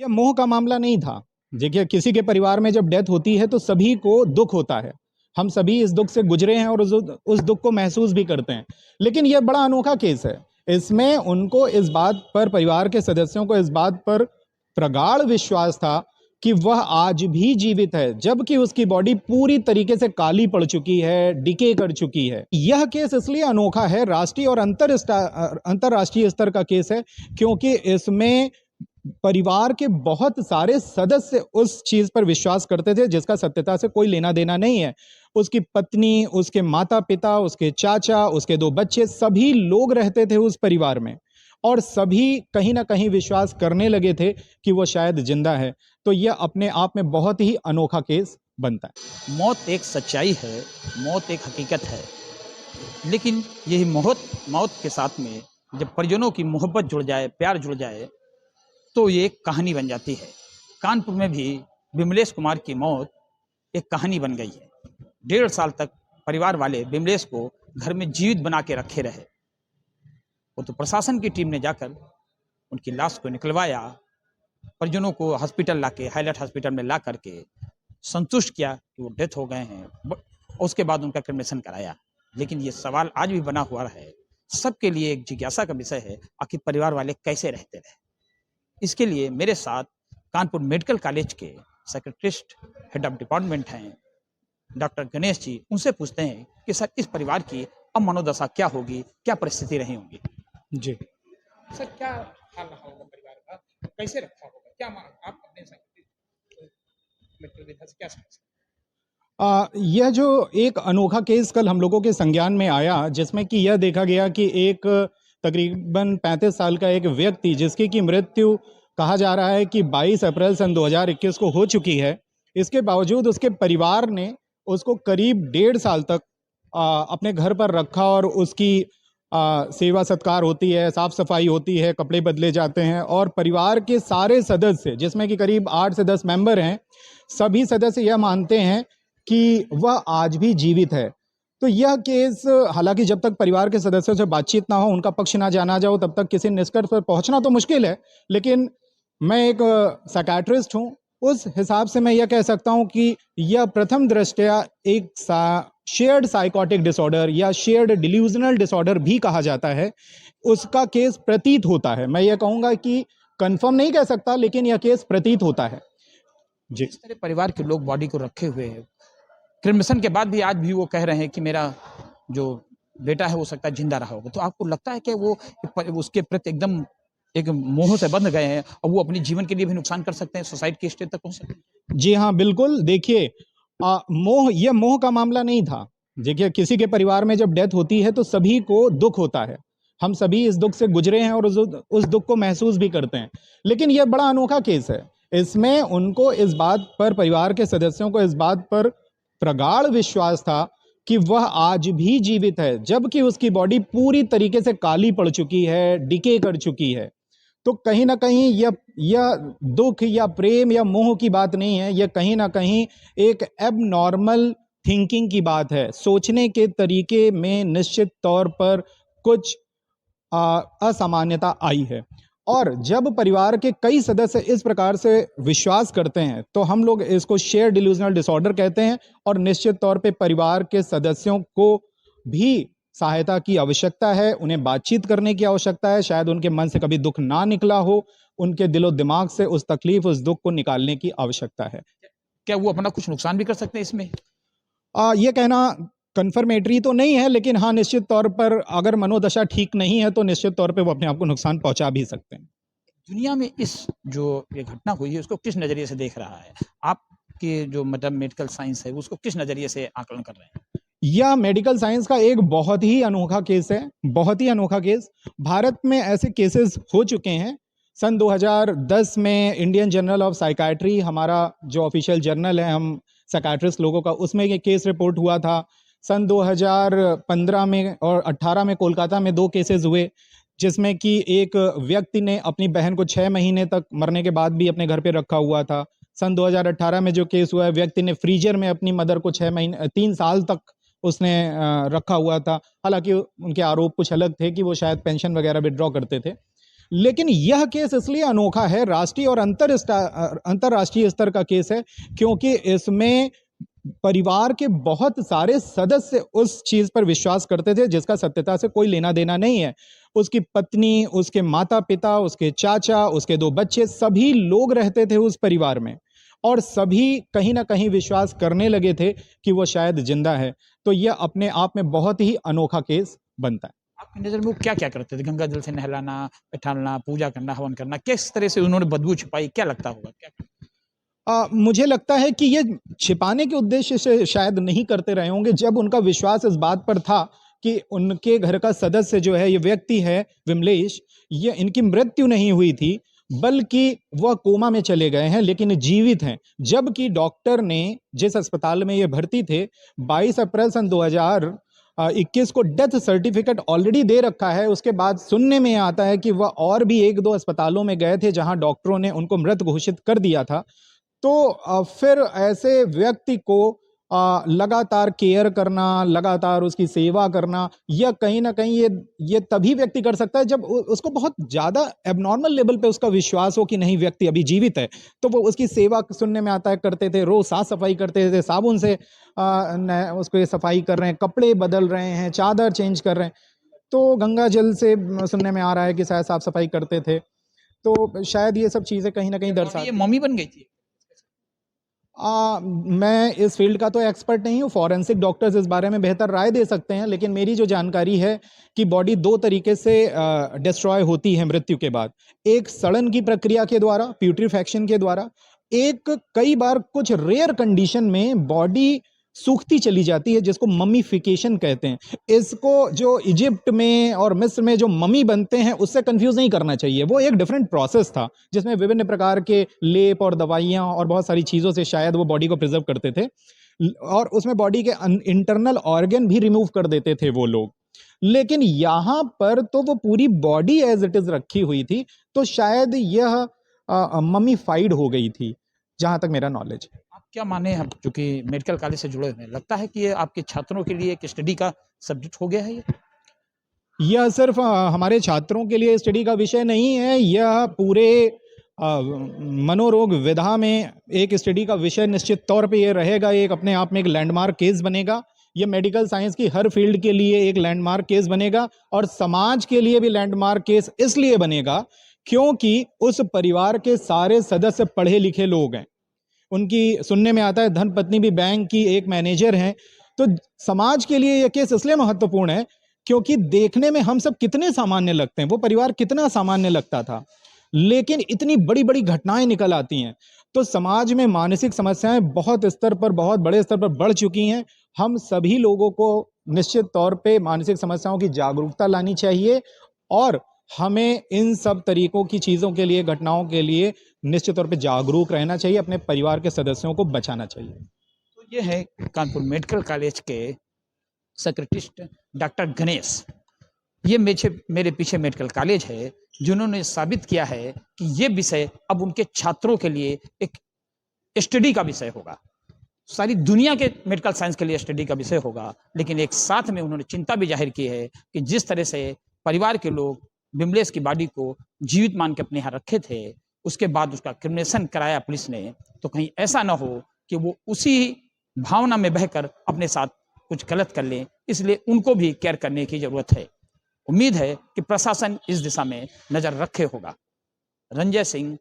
यह मोह का मामला नहीं था। देखिए, किसी के परिवार में जब डेथ होती है तो सभी को दुख होता है। हम सभी इस दुख से गुजरे हैं और उस दुख को महसूस भी करते हैं। लेकिन यह बड़ा अनोखा केस है। इसमें उनको इस बात पर, परिवार के सदस्यों को इस बात पर प्रगाढ़ विश्वास था कि वह आज भी जीवित है, जबकि उसकी बॉडी पूरी तरीके से काली पड़ चुकी है, डिके कर चुकी है। यह केस इसलिए अनोखा है, राष्ट्रीय और अंतरराष्ट्रीय स्तर का केस है, क्योंकि इसमें परिवार के बहुत सारे सदस्य उस चीज पर विश्वास करते थे जिसका सत्यता से कोई लेना देना नहीं है। उसकी पत्नी, उसके माता पिता, उसके चाचा, उसके 2 बच्चे, सभी लोग रहते थे उस परिवार में और सभी कहीं ना कहीं विश्वास करने लगे थे कि वो शायद जिंदा है। तो यह अपने आप में बहुत ही अनोखा केस बनता है। मौत एक सच्चाई है, मौत एक हकीकत है, लेकिन यही मौत के साथ में जब परिजनों की मोहब्बत जुड़ जाए, प्यार जुड़ जाए, तो ये एक कहानी बन जाती है। कानपुर में भी विमलेश कुमार की मौत एक कहानी बन गई है। 1.5 साल तक परिवार वाले विमलेश को घर में जीवित बना के रखे रहे। वो तो प्रशासन की टीम ने जाकर उनकी लाश को निकलवाया, परिजनों को हॉस्पिटल लाके, हाईलाइट हॉस्पिटल में ला करके संतुष्ट किया कि वो डेथ हो गए हैं। उसके बाद उनका क्रिमेशन कराया। लेकिन ये सवाल आज भी बना हुआ है, सबके लिए एक जिज्ञासा का विषय है, आखिर परिवार वाले कैसे रहते रहे। इसके लिए मेरे साथ कानपुर मेडिकल कॉलेज के सेक्रेटरिस्ट, हेड ऑफ डिपार्टमेंट हैं डॉक्टर गणेश जी। उनसे पूछते हैं कि सर, इस परिवार की अब मनोदशा क्या होगी, क्या परिस्थिति रही होंगी। जी सर, क्या हाल रहा होगा परिवार का, कैसे रखा होगा, क्या आप अपने मित्र से क्या समझते? यह जो एक अनोखा केस कल हम लोगों के संज्ञान में आया, जिसमें कि यह देखा गया कि एक तकरीबन 35 साल का एक व्यक्ति, जिसकी की मृत्यु कहा जा रहा है कि 22 अप्रैल सन 2021 को हो चुकी है, इसके बावजूद उसके परिवार ने उसको करीब 1.5 साल तक अपने घर पर रखा और उसकी सेवा सत्कार होती है, साफ सफाई होती है, कपड़े बदले जाते हैं और परिवार के सारे सदस्य, जिसमें कि करीब 8 से 10 मेंबर हैं, सभी सदस्य यह मानते हैं कि वह आज भी जीवित है। तो यह केस, हालांकि जब तक परिवार के सदस्यों से बातचीत ना हो, उनका पक्ष ना जाना जाओ, तब तक किसी निष्कर्ष पर पहुंचना तो मुश्किल है। लेकिन मैं एक साइकियाट्रिस्ट हूं, उस हिसाब से मैं यह कह सकता हूं कि यह प्रथम दृष्टया एक शेयर्ड साइकोटिक डिसऑर्डर या शेयर्ड डिल्यूजनल डिसऑर्डर भी कहा जाता है, उसका केस प्रतीत होता है। मैं यह कहूंगा कि कंफर्म नहीं कह सकता, लेकिन यह केस प्रतीत होता है। जी, इस तरह परिवार के लोग बॉडी को रखे हुए हैं, क्रिमेशन के बाद भी आज भी वो कह रहे हैं कि मेरा जो बेटा है वो सकता है जिंदा रहा होगा। तो आपको लगता है कि वो उसके प्रति एकदम एक मोह से बंध गए हैं और वो अपने जीवन के लिए भी नुकसान कर सकते हैं, सुसाइड के स्टेज तक पहुंच सकते हैं? जी हाँ, बिल्कुल। देखिए, यह मोह का मामला नहीं था। देखिए, किसी के परिवार में जब डेथ होती है तो सभी को दुख होता है। हम सभी इस दुख से गुजरे हैं और उस दुख को महसूस भी करते हैं। लेकिन यह बड़ा अनोखा केस है। इसमें उनको इस बात पर, परिवार के सदस्यों को इस बात पर प्रगाढ़ विश्वास था कि वह आज भी जीवित है, जबकि उसकी बॉडी पूरी तरीके से काली पड़ चुकी है, डिके कर चुकी है। तो कहीं ना कहीं यह दुख या प्रेम या मोह की बात नहीं है, यह कहीं ना कहीं एक एबनॉर्मल थिंकिंग की बात है। सोचने के तरीके में निश्चित तौर पर कुछ असामान्यता आई है। और जब परिवार के कई सदस्य इस प्रकार से विश्वास करते हैं तो हम लोग इसको शेयर डिल्यूजनल डिसऑर्डर कहते हैं और निश्चित तौर पे परिवार के सदस्यों को भी सहायता की आवश्यकता है, उन्हें बातचीत करने की आवश्यकता है। शायद उनके मन से कभी दुख ना निकला हो, उनके दिलो दिमाग से उस तकलीफ, उस दुख को निकालने की आवश्यकता है। क्या वो अपना कुछ नुकसान भी कर सकते हैं इसमें? यह कहना कन्फर्मेटरी तो नहीं है, लेकिन हाँ, निश्चित तौर पर अगर मनोदशा ठीक नहीं है तो निश्चित तौर पे वो अपने आप को नुकसान पहुंचा भी सकते हैं। दुनिया में इस जो ये घटना हुई है उसको किस नजरिए से देख रहा है? आपके जो मतलब मेडिकल साइंस है उसको किस नजरिए से आकलन कर रहे हैं? यह मेडिकल साइंस का एक बहुत ही अनोखा केस है, बहुत ही अनोखा केस। भारत में ऐसे केसेस हो चुके हैं। सन 2010 में इंडियन जर्नल ऑफ साइकाट्री, हमारा जो ऑफिशियल जर्नल है हम साइकाट्रिस्ट लोगों का, उसमें ये केस रिपोर्ट हुआ था। सन 2015 में और 18 में कोलकाता में 2 केसेस हुए, जिसमें कि एक व्यक्ति ने अपनी बहन को 6 महीने तक मरने के बाद भी अपने घर पे रखा हुआ था। सन 2018 में जो केस हुआ है, व्यक्ति ने फ्रीजर में अपनी मदर को 3 साल तक उसने रखा हुआ था। हालांकि उनके आरोप कुछ अलग थे कि वो शायद पेंशन वगैरह विड्रॉ करते थे। लेकिन यह केस इसलिए अनोखा है, राष्ट्रीय और अंतर्राष्ट्रीय स्तर का केस है, क्योंकि इसमें परिवार के बहुत सारे सदस्य उस चीज पर विश्वास करते थे जिसका सत्यता से कोई लेना देना नहीं है। उसकी पत्नी, उसके माता पिता, उसके चाचा, उसके 2 बच्चे, सभी लोग रहते थे उस परिवार में और सभी कहीं ना कहीं विश्वास करने लगे थे कि वो शायद जिंदा है। तो यह अपने आप में बहुत ही अनोखा केस बनता है। आपकी नज़र में वो क्या-क्या करते थे? गंगा जल से नहलाना, बैठालना, पूजा करना, हवन करना, किस तरह से उन्होंने बदबू छिपाई? क्या लगता होगा? क्या मुझे लगता है कि ये छिपाने के उद्देश्य से शायद नहीं करते रहे होंगे। जब उनका विश्वास इस बात पर था कि उनके घर का सदस्य जो है, ये व्यक्ति है विमलेश, ये इनकी मृत्यु नहीं हुई थी, बल्कि वह कोमा में चले गए हैं लेकिन जीवित हैं। जबकि डॉक्टर ने जिस अस्पताल में ये भर्ती थे, 22 अप्रैल सन 2021 को डेथ सर्टिफिकेट ऑलरेडी दे रखा है। उसके बाद सुनने में आता है कि वह और भी 1-2 अस्पतालों में गए थे जहां डॉक्टरों ने उनको मृत घोषित कर दिया था। तो फिर ऐसे व्यक्ति को लगातार केयर करना, लगातार उसकी सेवा करना, या कहीं ना कहीं ये तभी व्यक्ति कर सकता है जब उसको बहुत ज्यादा एबनॉर्मल लेवल पे उसका विश्वास हो कि नहीं, व्यक्ति अभी जीवित है। तो वो उसकी सेवा सुनने में आता है करते थे, रोज साफ सफाई करते थे, साबुन से उसको सफाई कर रहे हैं, कपड़े बदल रहे हैं, चादर चेंज कर रहे हैं। तो गंगा जल से सुनने में आ रहा है कि शायद साफ सफाई करते थे। तो शायद ये सब चीजें कहीं ना कहीं लगता है? ये मम्मी बन गई थी? मैं इस फील्ड का तो एक्सपर्ट नहीं हूँ, फॉरेंसिक डॉक्टर्स इस बारे में बेहतर राय दे सकते हैं, लेकिन मेरी जो जानकारी है कि बॉडी 2 तरीके से डिस्ट्रॉय होती है मृत्यु के बाद। एक सड़न की प्रक्रिया के द्वारा, प्यूट्रीफैक्शन के द्वारा, एक कई बार कुछ रेयर कंडीशन में बॉडी सूखती चली जाती है जिसको ममीफिकेशन कहते हैं। इसको जो इजिप्ट में और मिस्र में जो ममी बनते हैं उससे कंफ्यूज नहीं करना चाहिए। वो एक डिफरेंट प्रोसेस था जिसमें विभिन्न प्रकार के लेप और दवाइयां और बहुत सारी चीजों से शायद वो बॉडी को प्रिजर्व करते थे, और उसमें बॉडी के इंटरनल ऑर्गन भी रिमूव कर देते थे वो लोग। लेकिन यहां पर तो वो पूरी बॉडी एज इट इज रखी हुई थी, तो शायद यह ममीफाइड हो गई थी, जहां तक मेरा नॉलेज है। आप क्या माने, हम चूंकि मेडिकल कॉलेज से जुड़े हुए हैं, लगता है कि ये आपके छात्रों के लिए एक स्टडी का सब्जेक्ट हो गया है ये? यह सिर्फ हमारे छात्रों के लिए स्टडी का विषय नहीं है, यह पूरे मनोरोग विधा में एक स्टडी का विषय निश्चित तौर पे ये रहेगा। एक अपने आप में एक लैंडमार्क केस बनेगा। ये मेडिकल साइंस की हर फील्ड के लिए एक लैंडमार्क केस बनेगा, और समाज के लिए भी लैंडमार्क केस इसलिए बनेगा क्योंकि उस परिवार के सारे सदस्य पढ़े लिखे लोग हैं। उनकी सुनने में आता है धर्मपत्नी भी बैंक की एक मैनेजर हैं। तो समाज के लिए यह केस इसलिए महत्वपूर्ण है क्योंकि देखने में हम सब कितने सामान्य लगते हैं, वो परिवार कितना सामान्य लगता था, लेकिन इतनी बड़ी बड़ी घटनाएं निकल आती हैं। तो समाज में मानसिक समस्याएं बहुत स्तर पर, बहुत बड़े स्तर पर बढ़ चुकी हैं। हम सभी लोगों को निश्चित तौर पे मानसिक समस्याओं की जागरूकता लानी चाहिए, और हमें इन सब तरीकों की चीजों के लिए, घटनाओं के लिए निश्चित तौर पे जागरूक रहना चाहिए, अपने परिवार के सदस्यों को बचाना चाहिए। तो ये है कानपुर मेडिकल कॉलेज के सेक्रेटरिस्ट डॉक्टर गणेश। ये मेरे पीछे मेडिकल कॉलेज है जिन्होंने साबित किया है कि ये विषय अब उनके छात्रों के लिए एक स्टडी का विषय होगा। सारी दुनिया के मेडिकल साइंस के लिए स्टडी का विषय होगा, लेकिन एक साथ में उन्होंने चिंता भी जाहिर की है कि जिस तरह से परिवार के लोग विमलेश की बॉडी को जीवित मान के अपने यहाँ रखे थे, उसके बाद उसका क्रिमिनेशन कराया पुलिस ने, तो कहीं ऐसा ना हो कि वो उसी भावना में बहकर अपने साथ कुछ गलत कर लें। इसलिए उनको भी केयर करने की जरूरत है। उम्मीद है कि प्रशासन इस दिशा में नजर रखे होगा। रंजय सिंह,